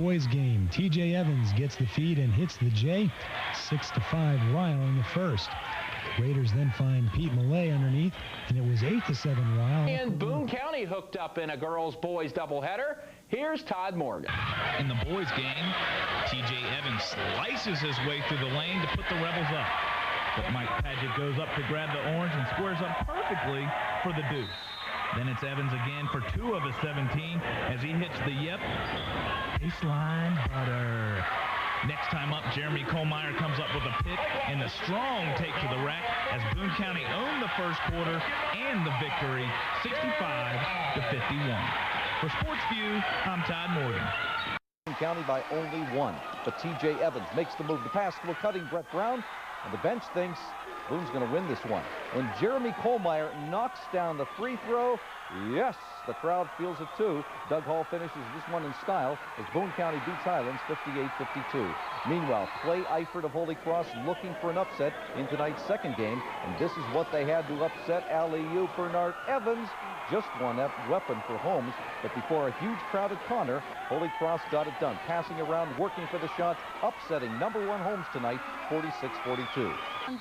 Boys game. TJ Evans gets the feed and hits the J. 6-5 Ryle in the first. Raiders then find Pete Millay underneath, and it was 8-7 Ryle. And Boone County hooked up in a girls-boys doubleheader. Here's Todd Morgan. In the boys game, TJ Evans slices his way through the lane to put the Rebels up. But Mike Padgett goes up to grab the orange and squares up perfectly for the deuce. Then it's Evans again for 2 of his 17 as he hits the yep. Baseline butter. Next time up, Jeremy Kohlmeyer comes up with a pick and a strong take to the rack as Boone County owned the first quarter and the victory, 65-51. For Sports View, I'm Todd Morgan. Boone County by only 1, but TJ Evans makes the move to pass to a cutting Brett Brown, and the bench thinks Boone's going to win this one. When Jeremy Kohlmeyer knocks down the free throw, yes, the crowd feels it too. Doug Hall finishes this one in style as Boone County beats Highlands 58-52. Meanwhile, Clay Eifert of Holy Cross looking for an upset in tonight's second game, and this is what they had to upset alley-oop. Bernard Evans just one weapon for Holmes, but before a huge crowd at Connor, Holy Cross got it done. Passing around, working for the shot, upsetting #1 Holmes tonight, 46-42.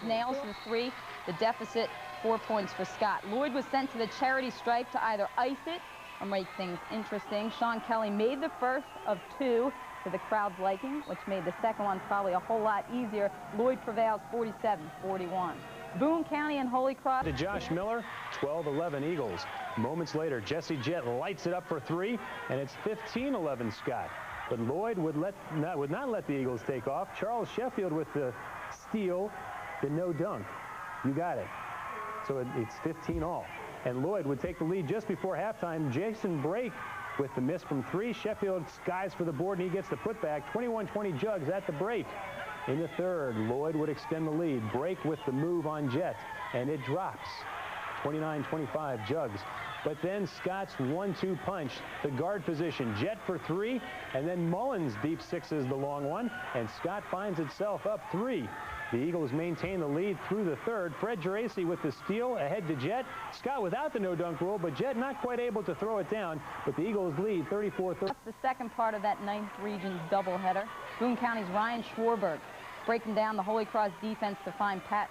Nails the 3, the deficit 4 points for Scott. Lloyd was sent to the charity stripe to either ice it or make things interesting. Sean Kelly made the first of 2 to the crowd's liking, which made the second one probably a whole lot easier. Lloyd prevails 47-41. Boone County and Holy Cross. To Josh Miller, 12-11 Eagles. Moments later, Jesse Jett lights it up for 3, and it's 15-11 Scott. But Lloyd would not let the Eagles take off. Charles Sheffield with the steal, the no dunk. You got it. So it's 15 all. And Lloyd would take the lead just before halftime. Jason Brake with the miss from 3. Sheffield skies for the board, and he gets the putback. 21-20 Jugs at the break. In the third, Lloyd would extend the lead. Brake with the move on Jett, and it drops. 29-25 Jugs. But then Scott's 1-2 punch, the guard position. Jett for 3, and then Mullins deep sixes the long one, and Scott finds itself up 3. The Eagles maintain the lead through the third. Fred Geraci with the steal ahead to Jett. Scott without the no-dunk rule, but Jett not quite able to throw it down. But the Eagles lead 34-30. That's the second part of that 9th region's doubleheader. Boone County's Ryan Schwarberg breaking down the Holy Cross defense to find Pat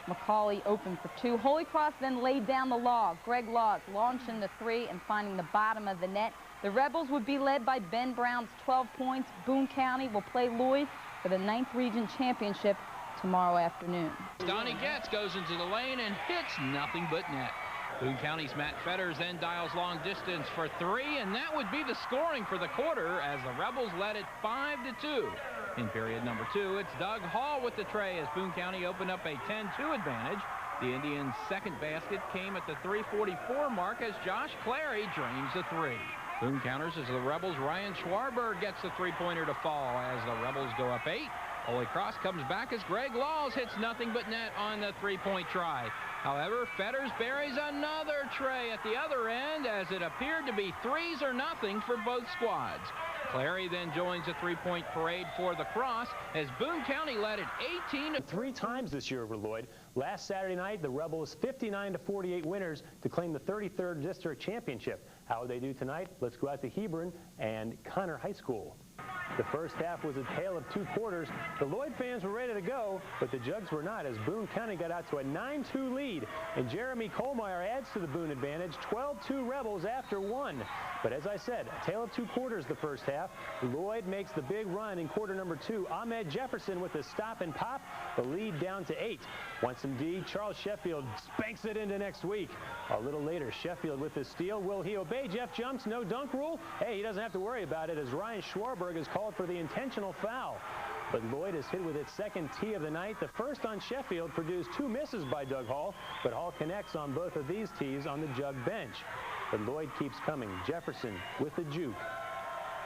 McCauley open for 2. Holy Cross then laid down the log. Greg Laws launching the 3 and finding the bottom of the net. The Rebels would be led by Ben Brown's 12 points. Boone County will play Lloyd for the 9th region championship tomorrow afternoon. Donnie Getz goes into the lane and hits nothing but net. Boone County's Matt Fetters then dials long distance for 3, and that would be the scoring for the quarter as the Rebels led it 5-2. In period number 2, it's Doug Hall with the tray as Boone County opened up a 10-2 advantage. The Indians' second basket came at the 3:44 mark as Josh Clary drains the 3. Boone counters as the Rebels' Ryan Schwarberg gets the three-pointer to fall as the Rebels go up 8. Holy Cross comes back as Greg Laws hits nothing but net on the three-point try. However, Fetters buries another tray at the other end as it appeared to be 3s or nothing for both squads. Clary then joins the three-point parade for the Cross as Boone County led it 18. 3 times this year over Lloyd. Last Saturday night, the Rebels 59-48 winners to claim the 33rd District Championship. How would they do tonight? Let's go out to Hebron and Connor High School. The first half was a tale of 2 quarters. The Lloyd fans were ready to go, but the Jugs were not as Boone County got out to a 9-2 lead. And Jeremy Kohlmeyer adds to the Boone advantage, 12-2 Rebels after 1. But as I said, a tale of 2 quarters the first half. Lloyd makes the big run in quarter number 2. Ahmed Jefferson with the stop and pop, the lead down to 8. Want some D? Charles Sheffield spanks it into next week. A little later, Sheffield with the steal. Will he obey Jeff Jump's no dunk rule? Hey, he doesn't have to worry about it as Ryan Schwarberg is called for the intentional foul. But Lloyd is hit with its second tee of the night. The first on Sheffield produced 2 misses by Doug Hall, but Hall connects on both of these tees on the Jug bench. But Lloyd keeps coming. Jefferson with the juke.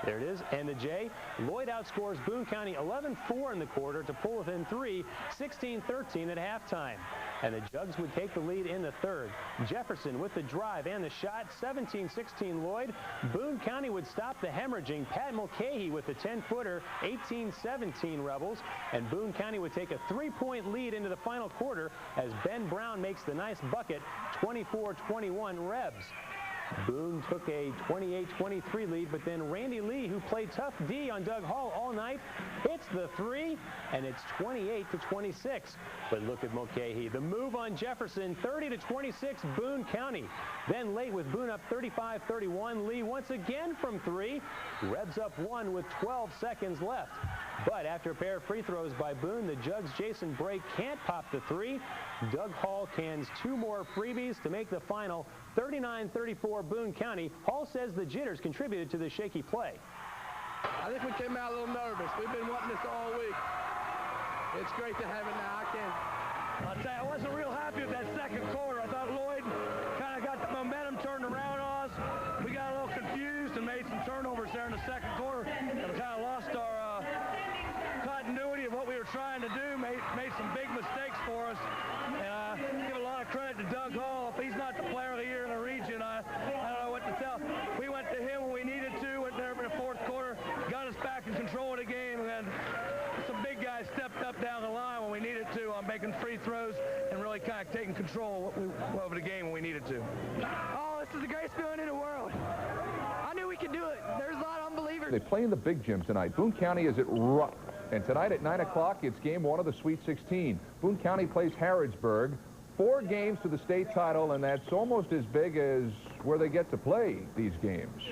There it is, and the J. Lloyd outscores Boone County 11-4 in the quarter to pull within 3, 16-13 at halftime. And the Jugs would take the lead in the third. Jefferson with the drive and the shot, 17-16 Lloyd. Boone County would stop the hemorrhaging Pat Mulcahy with the 10-footer, 18-17 Rebels. And Boone County would take a 3-point lead into the final quarter as Ben Brown makes the nice bucket, 24-21 Rebs. Boone took a 28-23 lead, but then Randy Lee, who played tough D on Doug Hall all night, hits the three, and it's 28-26. But look at Mulcahy. The move on Jefferson, 30-26, Boone County. Then late with Boone up 35-31, Lee once again from three, revs up one with 12 seconds left. But after a pair of free throws by Boone, the Jugs' Jason Bray can't pop the three. Doug Hall cans two more freebies to make the final 39-34 Boone County. Hall says the jitters contributed to the shaky play. I think we came out a little nervous. We've been wanting this all week. It's great to have it now. I'll tell you, I wasn't real happy with that second quarter. I thought Lloyd kind of got the momentum turned around on us. We got a little confused and made some turnovers there in the second quarter. And we kind of lost our continuity of what we were trying to do, made some big mistakes for us. And give a lot of credit to Doug Hall. If he's not the player of the year in the region, I don't know what to tell. We went to him when we needed to, went there in the fourth quarter, got us back in control of the game, and some big guys stepped up down the line when we needed to on making free throws and really kind of taking control over the game when we needed to. Oh, this is the greatest feeling in the world. I knew we could do it. There's a lot of unbelievers. They play in the big gym tonight. Boone County is at Rupp. And tonight at 9 o'clock, it's game one of the Sweet 16. Boone County plays Harrodsburg. 4 games to the state title, and that's almost as big as where they get to play these games.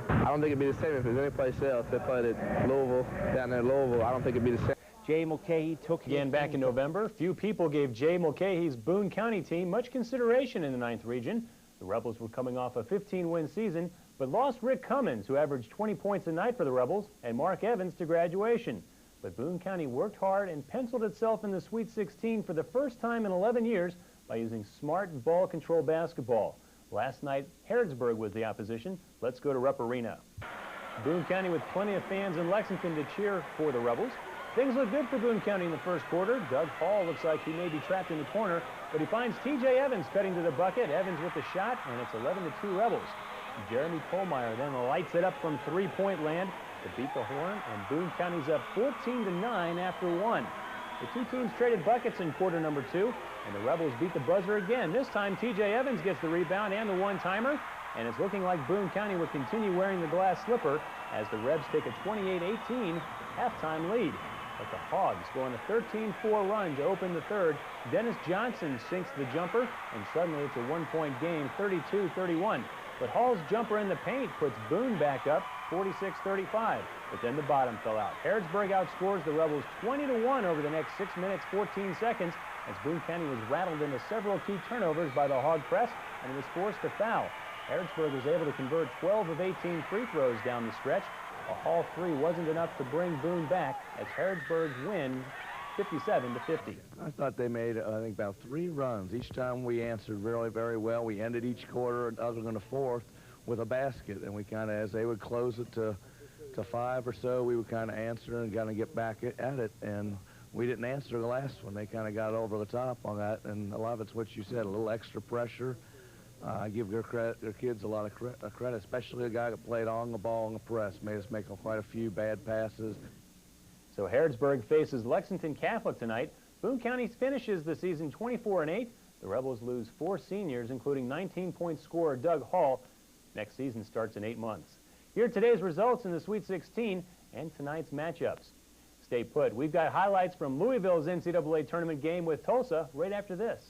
I don't think it'd be the same if it was any place else. They played at Louisville, down there at Louisville. I don't think it'd be the same. Jay Mulcahy took again back in November. Few people gave Jay Mulcahy's Boone County team much consideration in the 9th region. The Rebels were coming off a 15-win season, but lost Rick Cummins, who averaged 20 points a night for the Rebels, and Mark Evans to graduation. But Boone County worked hard and penciled itself in the Sweet 16 for the first time in 11 years by using smart ball control basketball. Last night, Harrodsburg was the opposition. Let's go to Rupp Arena. Boone County with plenty of fans in Lexington to cheer for the Rebels. Things look good for Boone County in the first quarter. Doug Hall looks like he may be trapped in the corner, but he finds T.J. Evans cutting to the bucket. Evans with the shot, and it's 11-2 Rebels. Jeremy Kohlmeyer then lights it up from three-point land to beat the horn, and Boone County's up 14-9 after one. The two teams traded buckets in quarter number 2, and the Rebels beat the buzzer again. This time, T.J. Evans gets the rebound and the one-timer, and it's looking like Boone County will continue wearing the glass slipper as the Rebs take a 28-18 halftime lead. But the Hogs go on a 13-4 run to open the third. Dennis Johnson sinks the jumper, and suddenly it's a one-point game, 32-31. But Hall's jumper in the paint puts Boone back up, 46-35. But then the bottom fell out. Harrodsburg outscores the Rebels 20-1 over the next 6 minutes, 14 seconds, as Boone County was rattled into several key turnovers by the Hog press and was forced to foul. Harrodsburg was able to convert 12 of 18 free throws down the stretch. A Hall three wasn't enough to bring Boone back as Harrodsburg win 57-50. I thought they made, I think, about 3 runs. Each time we answered really very well. We ended each quarter, other than the fourth, with a basket. And we kind of, as they would close it to 5 or so, we would kind of answer and kind of get back at it. And we didn't answer the last one. They kind of got over the top on that. And a lot of it's what you said, a little extra pressure. I give their kids a lot of credit, especially a guy that played on the ball on the press, made us make quite a few bad passes. So Harrodsburg faces Lexington Catholic tonight. Boone County finishes the season 24-8. The Rebels lose 4 seniors, including 19-point scorer Doug Hall. Next season starts in 8 months. Here are today's results in the Sweet 16 and tonight's matchups. Stay put. We've got highlights from Louisville's NCAA tournament game with Tulsa right after this.